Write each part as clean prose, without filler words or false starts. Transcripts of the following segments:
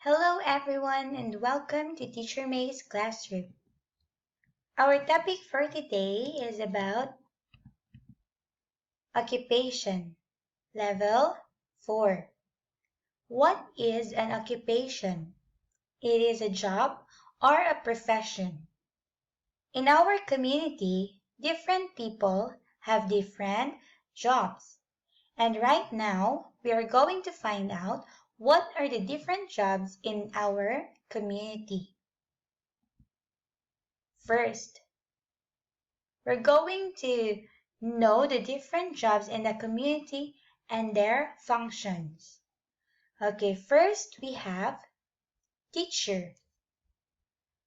Hello everyone and welcome to Teacher May's classroom. Our topic for today is about occupation, level 4. What is an occupation? It is a job or a profession. In our community, different people have different jobs. And right now, we are going to find out what are the different jobs in our community. First, we're going to know the different jobs in the community and their functions. Okay, first we have teacher.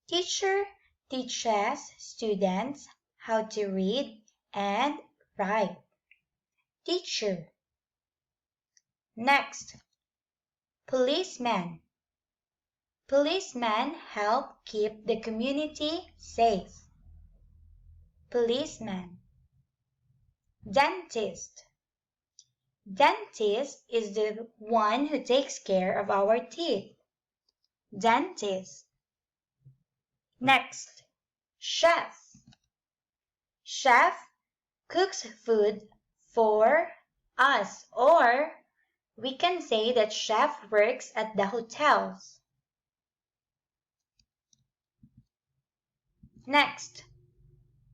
Teacher teaches students how to read and write. Teacher. Next, policeman. Policemen help keep the community safe. Policeman. Dentist. Dentist is the one who takes care of our teeth. Dentist. Next, chef. Chef cooks food for us, or we can say that chef works at the hotels. Next,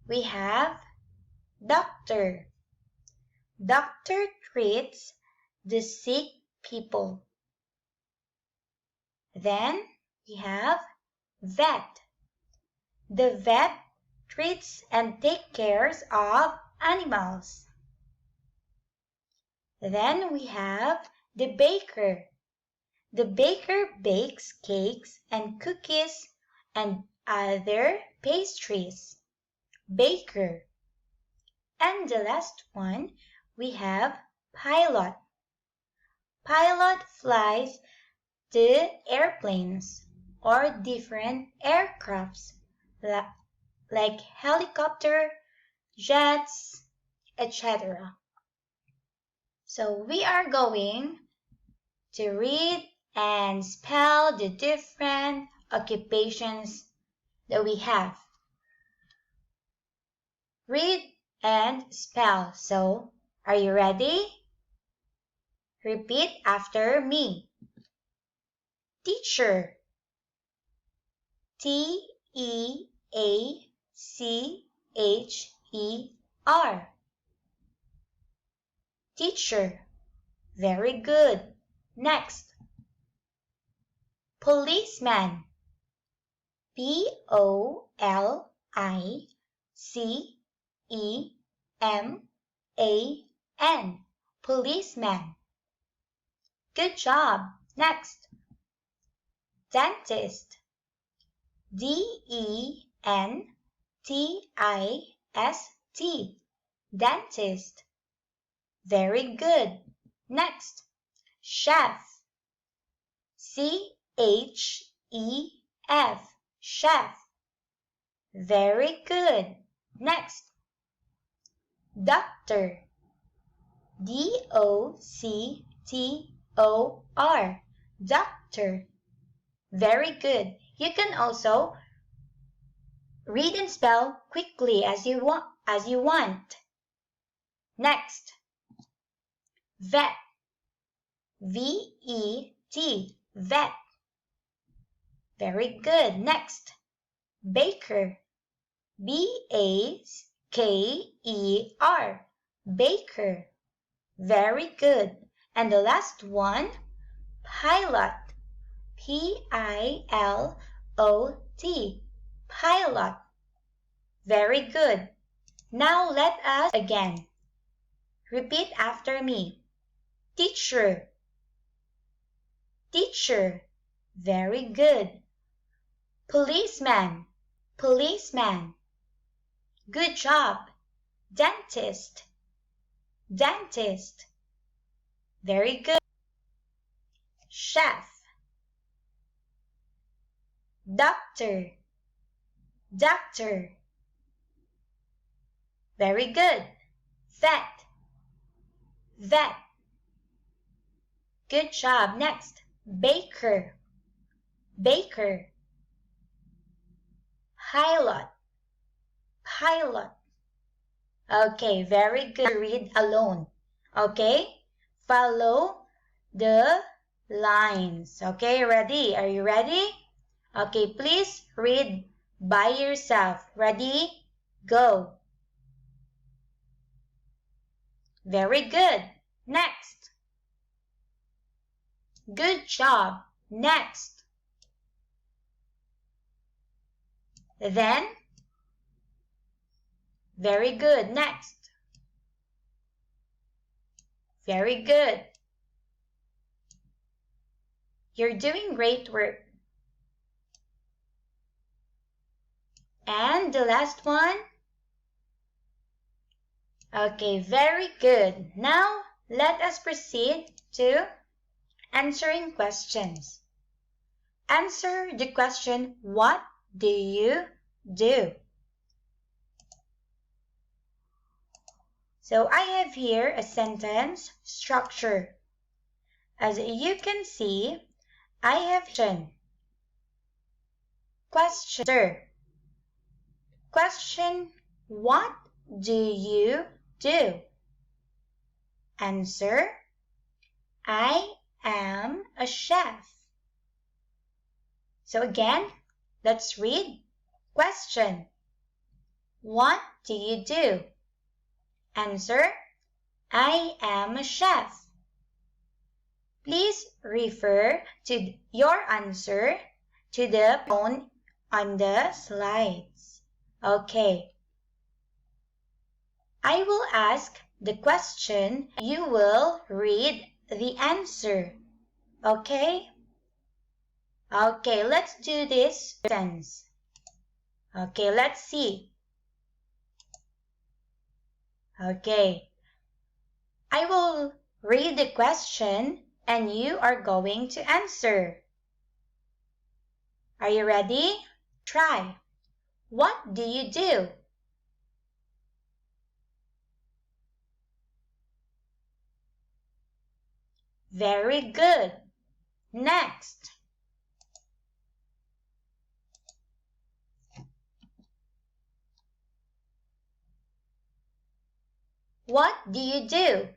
we have doctor. Doctor treats the sick people. Then we have vet. The vet treats and takes care of animals. Then we have the baker. The baker bakes cakes and cookies and other pastries. Baker. And the last one, we have pilot. Pilot flies the airplanes or different aircrafts like helicopter, jets, etc. So we are going to read and spell the different occupations that we have. Read and spell. So, are you ready? Repeat after me. Teacher. T-E-A-C-H-E-R. Teacher. Very good. Next. Policeman. P-O-L-I-C-E-M-A-N. Policeman. Good job. Next. Dentist. D-E-N-T-I-S-T. Dentist. Very good. Next. Chef. C-H-E-F. Chef. Very good. Next. Doctor. D-O-C-T-O-R. Doctor. Very good. You can also read and spell quickly as you want. Next. Vet. V-E-T. Vet. Very good. Next. Baker. B-A-K-E-R. Baker. Very good. And the last one, pilot. P-I-L-O-T. Pilot. Very good. Now let us again. Repeat after me. Teacher. Teacher. Very good. Policeman. Policeman. Good job. Dentist. Dentist. Very good. Chef. Doctor. Doctor. Very good. Vet. Vet. Good job. Next. Baker. baker, pilot, pilot. Okay, very good. Read alone. Okay, follow the lines. Okay, ready? Are you ready? Okay, please read by yourself. Ready? Go. Very good. Next. Good job. Next. Then. Very good. Next. Very good. You're doing great work. And the last one. Okay, very good. Now, let us proceed to answering questions. Answer the question, what do you do? So I have here a sentence structure. As you can see, I have question. Question, what do you do? Answer, I am a chef. So again, let's read. Question, what do you do? Answer, I am a chef. Please refer to your answer to the phone on the slides. Okay. I will ask the question. You will read the answer. Okay? Okay, let's do this sentence. Okay, let's see. Okay. I will read the question and you are going to answer. Are you ready? Try. What do you do? Very good. Next. What do you do?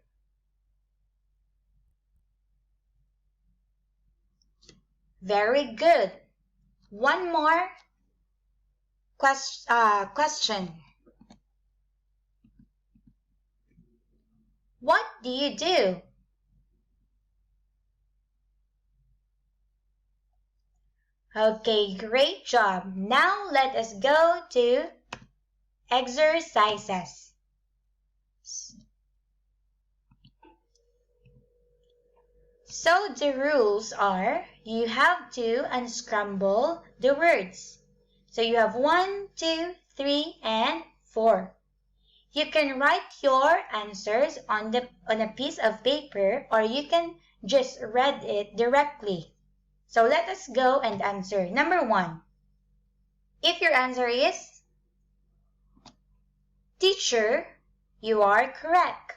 Very good. One more question. What do you do? Okay, great job. Now let us go to exercises. So the rules are, you have to unscramble the words. So you have 1, 2, 3, and 4. You can write your answers on a piece of paper, or you can just read it directly. So let us go and answer. Number 1. If your answer is teacher, you are correct.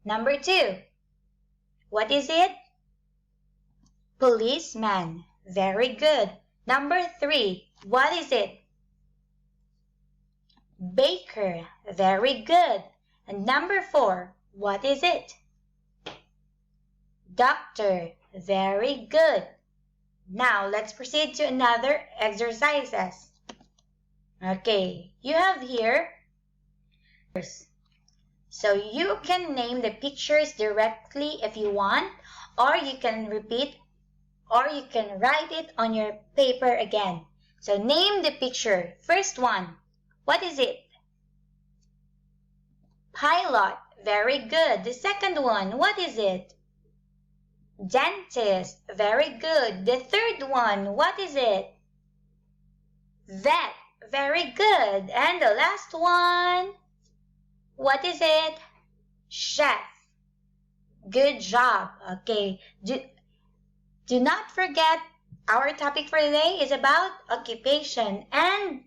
Number 2. What is it? Policeman. Very good. Number 3. What is it? Baker. Very good. And number 4. What is it? Doctor. Very good. Now, let's proceed to another exercises. Okay, you have here. So you can name the pictures directly if you want, or you can repeat, or you can write it on your paper again. So name the picture. First one, what is it? Pilot. Very good. The second one, what is it? Dentist. Very good. The third one, what is it? Vet. Very good. And the last one, what is it? Chef. Good job. Okay. Do not forget, our topic for today is about occupation and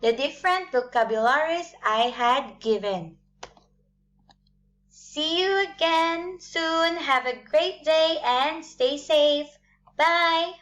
the different vocabularies I had given. See you again soon. Have a great day and stay safe. Bye.